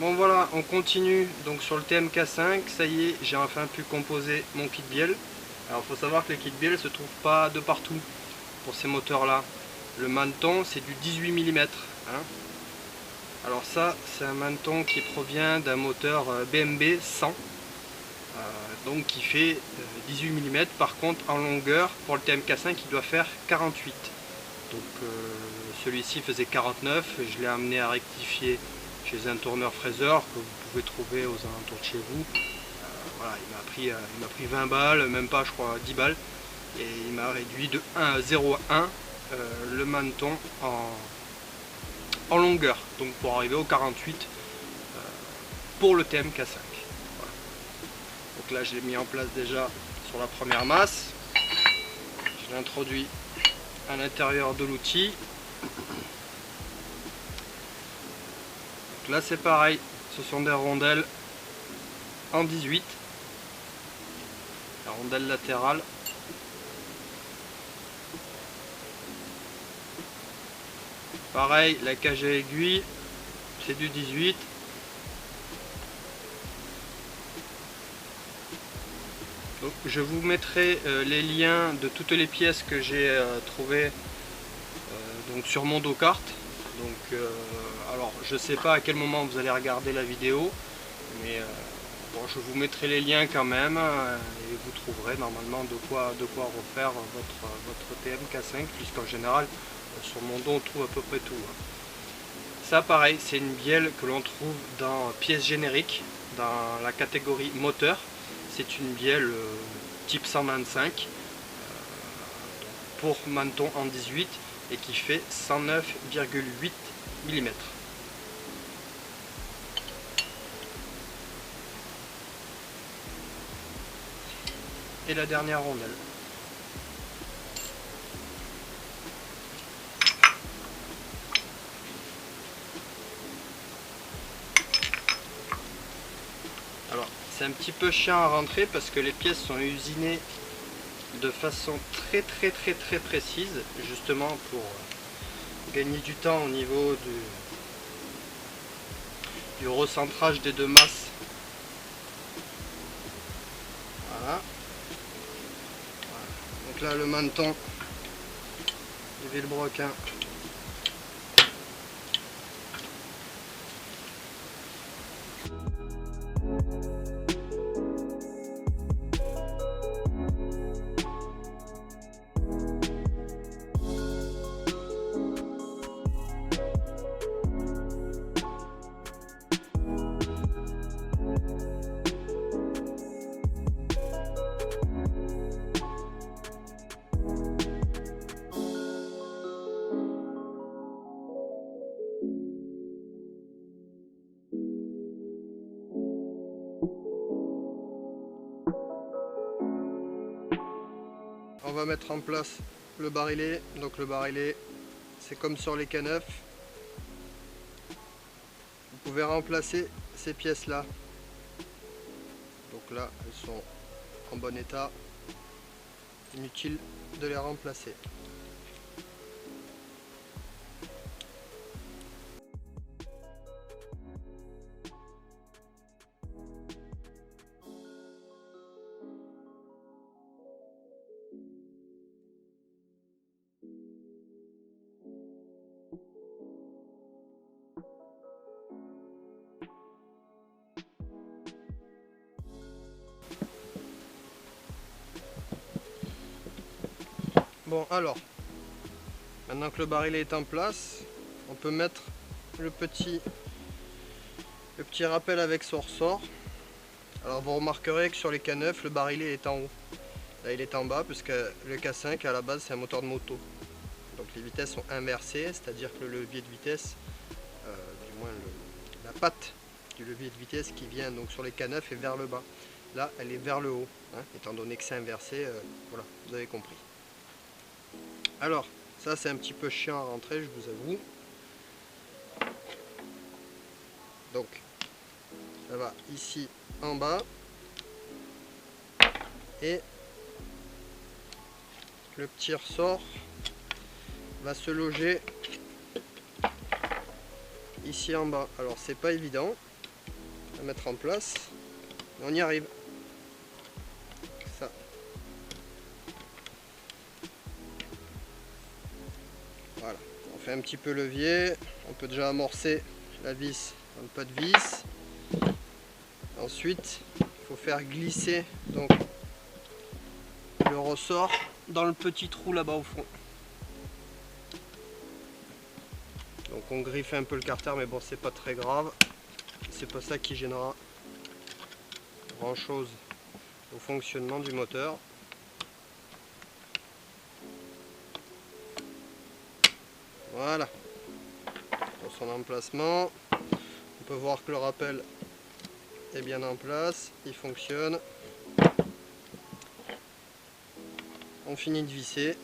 Bon voilà, on continue donc sur le TMK5. Ça y est, j'ai enfin pu composer mon kit bielle. Alors il faut savoir que les kits bielle ne se trouvent pas de partout pour ces moteurs là. Le maneton c'est du 18 mm. Hein. Alors ça c'est un maneton qui provient d'un moteur BMB 100. Donc qui fait 18 mm. Par contre en longueur pour le TMK5 il doit faire 48. Donc celui-ci faisait 49. Je l'ai amené à rectifier chez un tourneur fraiseur que vous pouvez trouver aux alentours de chez vous. Voilà, il m'a pris 20 balles, même pas je crois 10 balles. Et il m'a réduit de 1 à 0,1 le maneton en longueur. Donc pour arriver au 48 pour le TMK5. Voilà. Donc là je l'ai mis en place déjà sur la première masse. Je l'ai introduit à l'intérieur de l'outil. Là c'est pareil, ce sont des rondelles en 18, la rondelle latérale. Pareil, la cage à aiguille, c'est du 18. Donc, je vous mettrai les liens de toutes les pièces que j'ai trouvées donc sur mon docart. Donc, alors je sais pas à quel moment vous allez regarder la vidéo, mais bon, je vous mettrai les liens quand même et vous trouverez normalement de quoi refaire votre TMK5, puisqu'en général sur mon dos on trouve à peu près tout. Ça pareil, c'est une bielle que l'on trouve dans pièces génériques, dans la catégorie moteur. C'est une bielle type 125 pour maneton en 18 et qui fait 109,8 mm. Et la dernière rondelle. Alors c'est un petit peu chiant à rentrer parce que les pièces sont usinées de façon très précise, justement pour gagner du temps au niveau du recentrage des deux masses. Voilà. Donc là le maneton du vilebrequin on va mettre en place le barillet. Donc le barillet, c'est comme sur les K9. Vous pouvez remplacer ces pièces là. Donc là, elles sont en bon état. Inutile de les remplacer. Bon alors, maintenant que le barillet est en place, on peut mettre le petit rappel avec son ressort. Alors vous remarquerez que sur les K9, le barillet est en haut. Là il est en bas puisque le K5 à la base c'est un moteur de moto. Donc les vitesses sont inversées, c'est-à-dire que le levier de vitesse, du moins la patte du levier de vitesse qui vient donc sur les K9 est vers le bas. Là elle est vers le haut, hein, étant donné que c'est inversé, voilà, vous avez compris. Alors, ça c'est un petit peu chiant à rentrer, je vous avoue. Donc, ça va ici en bas. Et le petit ressort va se loger ici en bas. Alors, c'est pas évident. à mettre en place. Et on y arrive. Ça. Voilà. On fait un petit peu levier. On peut déjà amorcer la vis dans le pas de vis. Ensuite, il faut faire glisser donc le ressort dans le petit trou là-bas au fond. Donc on griffe un peu le carter, mais bon, c'est pas très grave. C'est pas ça qui gênera grand chose au fonctionnement du moteur. Voilà, pour son emplacement. On peut voir que le rappel est bien en place, il fonctionne. On finit de visser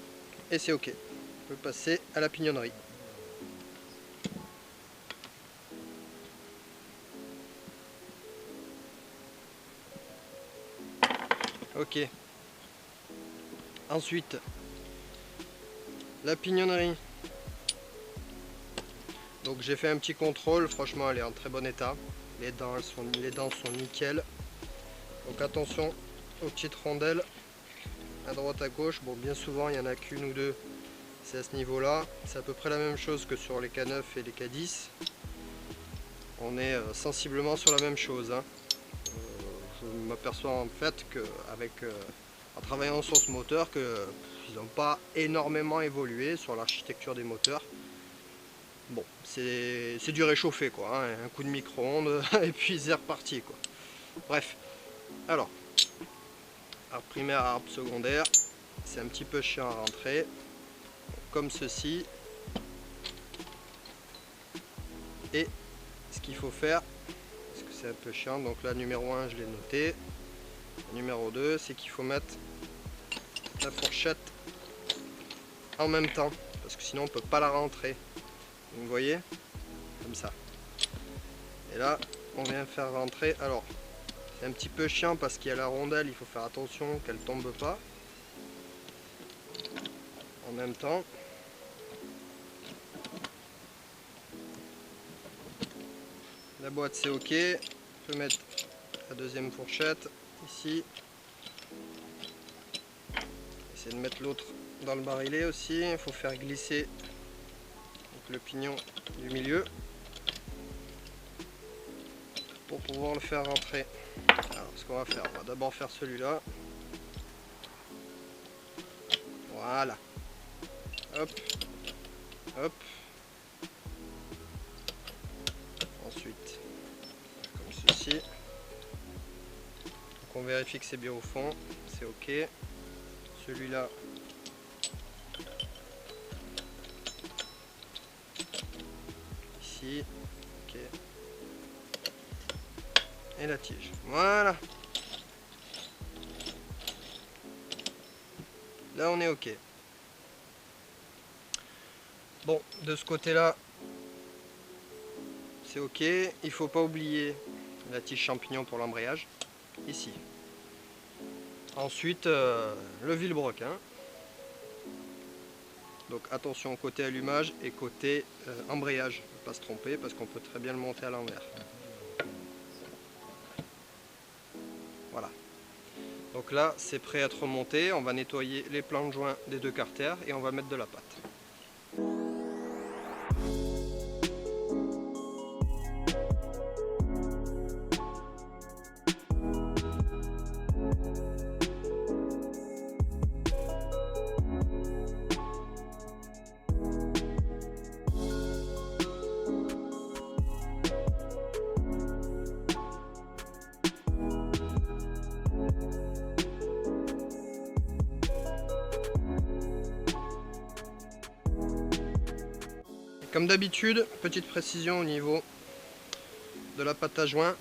et c'est ok. On peut passer à la pignonnerie. Ok. Ensuite, la pignonnerie. Donc j'ai fait un petit contrôle, franchement elle est en très bon état. Les dents sont nickel. Donc attention aux petites rondelles à droite à gauche. Bon, bien souvent il n'y en a qu'une ou deux. C'est à ce niveau là. C'est à peu près la même chose que sur les K9 et les K10. On est sensiblement sur la même chose, hein. Je m'aperçois en fait en travaillant sur ce moteur qu'ils n'ont pas énormément évolué sur l'architecture des moteurs. Bon, c'est du réchauffé quoi, hein, un coup de micro-ondes et puis c'est reparti quoi. Bref, alors, arbre primaire, arbre secondaire, c'est un petit peu chiant à rentrer, comme ceci. Et ce qu'il faut faire, parce que c'est un peu chiant, donc là numéro 1 je l'ai noté, numéro 2 c'est qu'il faut mettre la fourchette en même temps, parce que sinon on peut pas la rentrer. Vous voyez, comme ça. Et là, on vient faire rentrer. Alors, c'est un petit peu chiant parce qu'il y a la rondelle, il faut faire attention qu'elle tombe pas. En même temps. La boîte c'est ok. On peut mettre la deuxième fourchette ici. Essayer de mettre l'autre dans le barillet aussi. Il faut faire glisser le pignon du milieu pour pouvoir le faire rentrer. Alors ce qu'on va faire, on va d'abord faire celui-là. Voilà. Hop. Hop. Ensuite, comme ceci. Donc on vérifie que c'est bien au fond. C'est ok. Celui-là. Ici, ok. Et la tige. Voilà. Là on est ok. Bon, de ce côté-là, c'est ok. Il faut pas oublier la tige champignon pour l'embrayage. Ici. Ensuite, le vilebrequin. Donc attention côté allumage et côté embrayage. Ne pas se tromper parce qu'on peut très bien le monter à l'envers. Voilà. Donc là c'est prêt à être remonté. On va nettoyer les plans de joint des deux carters et on va mettre de la pâte. Comme d'habitude, petite précision au niveau de la pâte à joint,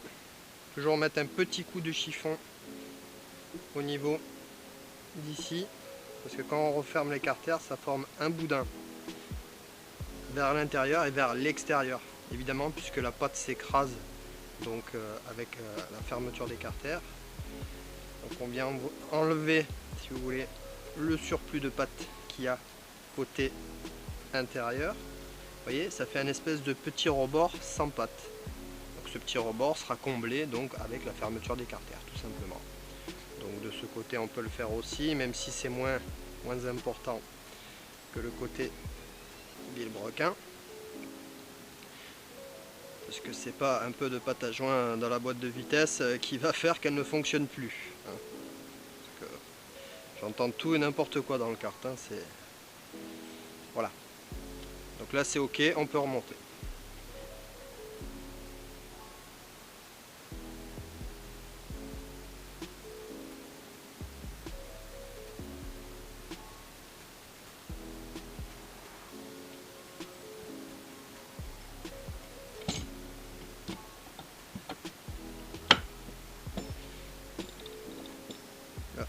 toujours mettre un petit coup de chiffon au niveau d'ici, parce que quand on referme les carters, ça forme un boudin vers l'intérieur et vers l'extérieur, évidemment, puisque la pâte s'écrase donc avec la fermeture des carters. Donc on vient enlever, si vous voulez, le surplus de pâte qu'il y a côté intérieur. Vous voyez, ça fait un espèce de petit rebord sans pâte. Donc ce petit rebord sera comblé donc avec la fermeture des carters, tout simplement. Donc de ce côté on peut le faire aussi, même si c'est moins important que le côté vilebrequin, parce que c'est pas un peu de pâte à joint dans la boîte de vitesse qui va faire qu'elle ne fonctionne plus, hein. J'entends tout et n'importe quoi dans le kart, hein, c'est... Voilà. Donc là c'est ok, on peut remonter. Là.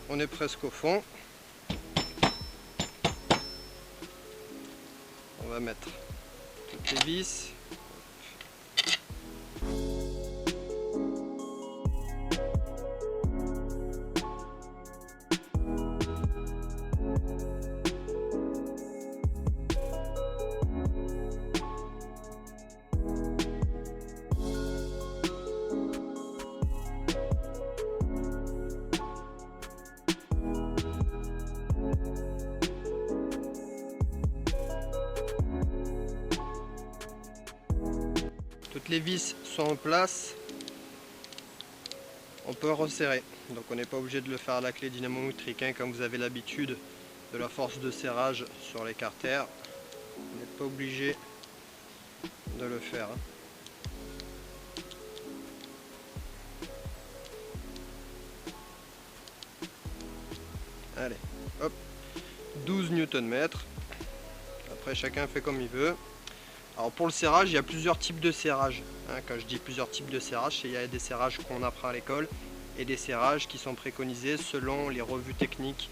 On est presque au fond. On va mettre toutes les vis. Toutes les vis sont en place, on peut resserrer. Donc on n'est pas obligé de le faire à la clé dynamométrique, hein, comme vous avez l'habitude de la force de serrage sur les carters. Vous n'êtes pas obligé de le faire, hein. Allez, hop, 12 Nm. Après chacun fait comme il veut. Alors pour le serrage, il y a plusieurs types de serrage, hein. Quand je dis plusieurs types de serrage, il y a des serrages qu'on apprend à l'école et des serrages qui sont préconisés selon les revues techniques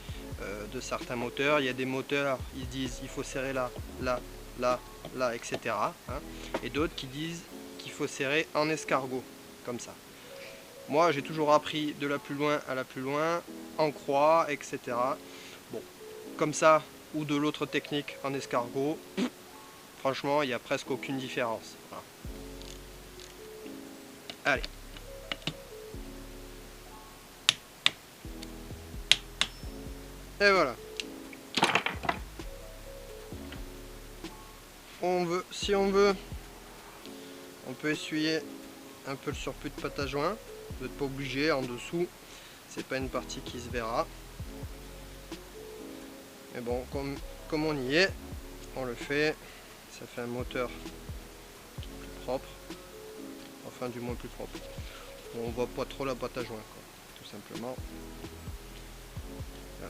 de certains moteurs. Il y a des moteurs, ils disent il faut serrer là, là, là, là, etc., hein. Et d'autres qui disent qu'il faut serrer en escargot, comme ça. Moi j'ai toujours appris de la plus loin à la plus loin, en croix, etc. Bon, comme ça ou de l'autre technique en escargot. Franchement, il n'y a presque aucune différence. Voilà. Allez. Et voilà. Si on veut, on peut essuyer un peu le surplus de pâte à joint. Vous n'êtes pas obligé, en dessous, c'est pas une partie qui se verra. Mais bon, comme on y est, on le fait. Ça fait un moteur plus propre, enfin du moins plus propre. Bon, on voit pas trop la pâte à joint, quoi, tout simplement. Là.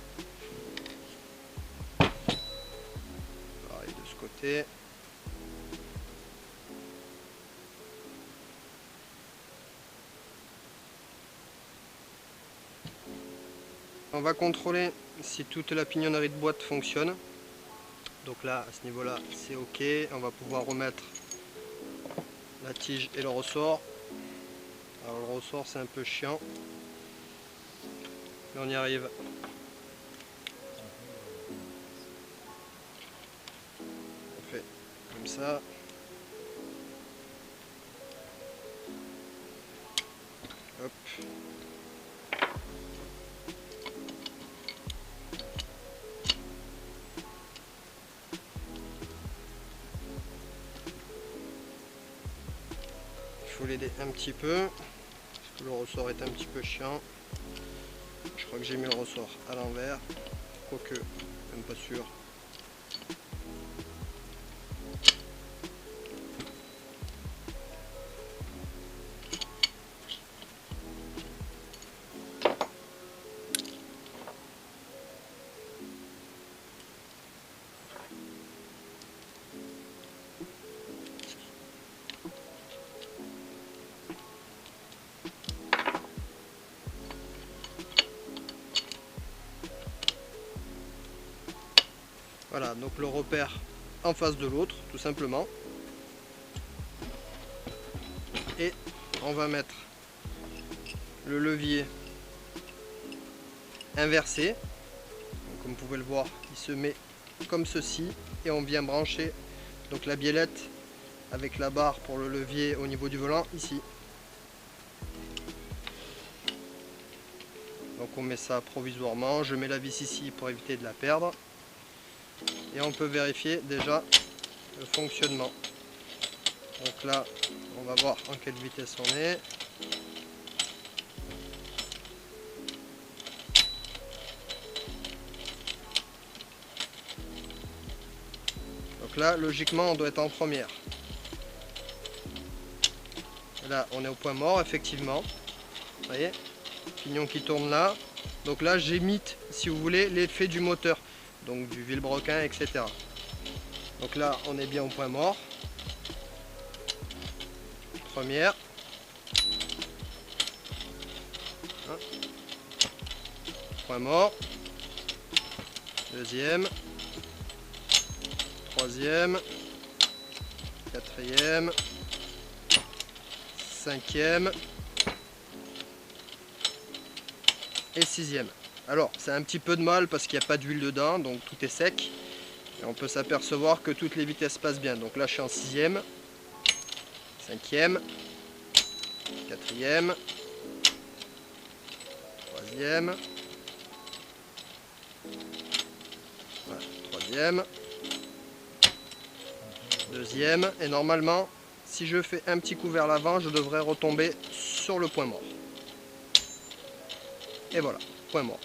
Pareil de ce côté. On va contrôler si toute la pignonnerie de boîte fonctionne. Donc là, à ce niveau-là, c'est ok. On va pouvoir remettre la tige et le ressort. Alors le ressort, c'est un peu chiant, mais on y arrive. On fait comme ça. Hop. Il faut l'aider un petit peu, parce que le ressort est un petit peu chiant. Je crois que j'ai mis le ressort à l'envers, quoique, même pas sûr. Voilà, donc le repère en face de l'autre, tout simplement. Et on va mettre le levier inversé. Donc, comme vous pouvez le voir, il se met comme ceci et on vient brancher donc la biellette avec la barre pour le levier au niveau du volant ici. Donc on met ça provisoirement, je mets la vis ici pour éviter de la perdre. Et on peut vérifier déjà le fonctionnement. Donc là, on va voir en quelle vitesse on est. Donc là, logiquement, on doit être en première. Là, on est au point mort, effectivement. Vous voyez, pignon qui tourne là. Donc là, j'imite, si vous voulez, l'effet du moteur. Donc du vilebrequin, etc. Donc là, on est bien au point mort. Première. Point mort. Deuxième. Troisième. Quatrième. Cinquième. Et sixième. Alors, c'est un petit peu de mal parce qu'il n'y a pas d'huile dedans, donc tout est sec. Et on peut s'apercevoir que toutes les vitesses passent bien. Donc là, je suis en sixième. Cinquième. Quatrième. Troisième. Voilà, troisième. Deuxième. Et normalement, si je fais un petit coup vers l'avant, je devrais retomber sur le point mort. Et voilà, point mort.